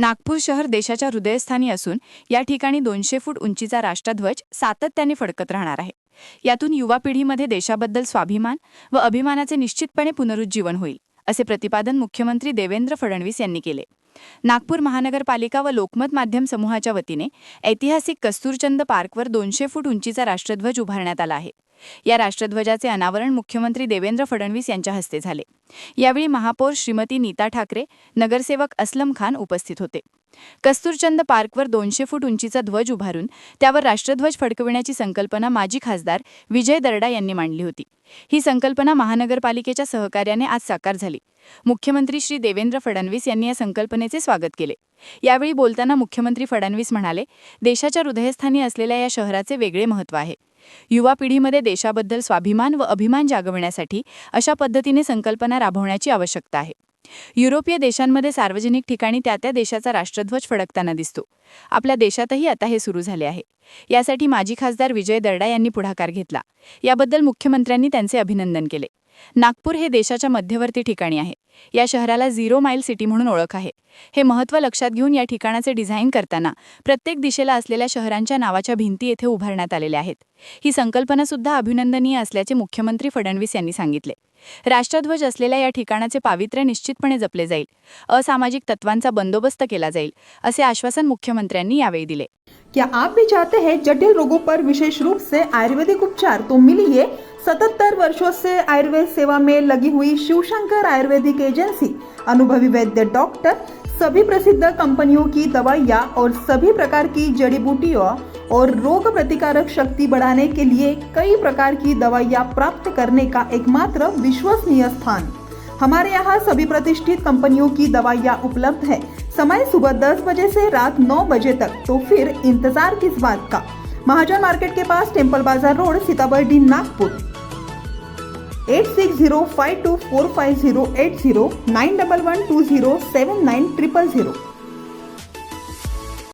नागपूर शहर देशाच्या हृदयस्थानी असून या ठिकाणी 200 फूट उंचीचा राष्ट्रध्वज सातत्याने फडकत राहणार आहे. यातून युवा पिढीमध्ये देशाबद्दल स्वाभिमान व अभिमानाचे निश्चितपणे पुनरुज्जीवन होईल, असे प्रतिपादन मुख्यमंत्री देवेंद्र फडणवीस यांनी केले. नागपूर महानगरपालिका व लोकमत माध्यम समूहाच्या वतीने ऐतिहासिक कस्तुरचंद पार्कवर 200 फूट उंचीचा राष्ट्रध्वज उभारण्यात आला आहे. या राष्ट्रध्वजाचे अनावरण मुख्यमंत्री देवेंद्र फडणवीस यांच्या हस्ते झाले. यावेळी महापौर श्रीमती नीता ठाकरे, नगरसेवक असलम खान उपस्थित होते. कस्तुरचंद पार्कवर 200 फूट उंचीचा ध्वज उभारून त्यावर राष्ट्रध्वज फडकविण्याची संकल्पना माजी खासदार विजय दर्डा यांनी मांडली होती. ही संकल्पना महानगरपालिकेच्या सहकार्याने आज साकार झाली. मुख्यमंत्री श्री देवेंद्र फडणवीस यांनी या संकल्पनेचे स्वागत केले. यावेळी बोलताना मुख्यमंत्री फडणवीस म्हणाले, देशाच्या हृदयस्थानी असलेल्या या शहराचे वेगळे महत्त्व आहे. युवा पिढीमध्ये देशाबद्दल स्वाभिमान व अभिमान जागवण्यासाठी अशा पद्धतीने संकल्पना राबवण्याची आवश्यकता आहे. युरोपीय देशांमध्ये सार्वजनिक ठिकाणी त्या देशाचा राष्ट्रध्वज फडकताना दिसतो. आपल्या देशातही आता हे सुरू झाले आहे. यासाठी माजी खासदार विजय दर्डा यांनी पुढाकार घेतला. याबद्दल मुख्यमंत्र्यांनी त्यांचे अभिनंदन केले. नागपूर हे देशाच्या मध्यवर्ती ठिकाणी आहे. या शहराला 0 माईल सिटी म्हणून ओळख आहे. हे महत्त्व लक्षात घेऊन या ठिकाणाचे डिझाईन करताना प्रत्येक दिशेला असलेल्या शहरांच्या नावाच्या भिंती येथे उभारण्यात आलेल्या आहेत. ही संकल्पना सुद्धा अभिनंदनीय असल्याचे मुख्यमंत्री फडणवीस यांनी सांगितले. राष्ट्रध्वज असलेल्या या ठिकाणाचे पावित्र्य निश्चितपणे जपले जाईल. असामाजिक तत्वांचा बंदोबस्त केला जाईल, असे आश्वासन मुख्यमंत्र्यांनी यावेळी दिले. क्या आप भी चाहते हैं जटिल रोगों पर विशेष रूप से आयुर्वेदिक उपचार? तो मिलिए 77 वर्षों से आयुर्वेद सेवा में लगी हुई शिवशंकर आयुर्वेदिक एजेंसी, अनुभवी वैद्य डॉक्टर, सभी प्रसिद्ध कंपनियों की दवाइयाँ और सभी प्रकार की जड़ी बूटियों और रोग प्रतिकारक शक्ति बढ़ाने के लिए कई प्रकार की दवाइयाँ प्राप्त करने का एकमात्र विश्वसनीय स्थान. हमारे यहाँ सभी प्रतिष्ठित कंपनियों की दवाइयाँ उपलब्ध है. समय सुबह 10 बजे से रात 9 बजे तक. तो फिर इंतजार किस बात का? महाजन मार्केट के पास, टेम्पल बाजार रोड, सीताबर्डी, नागपुर. 8605245080 9112079000.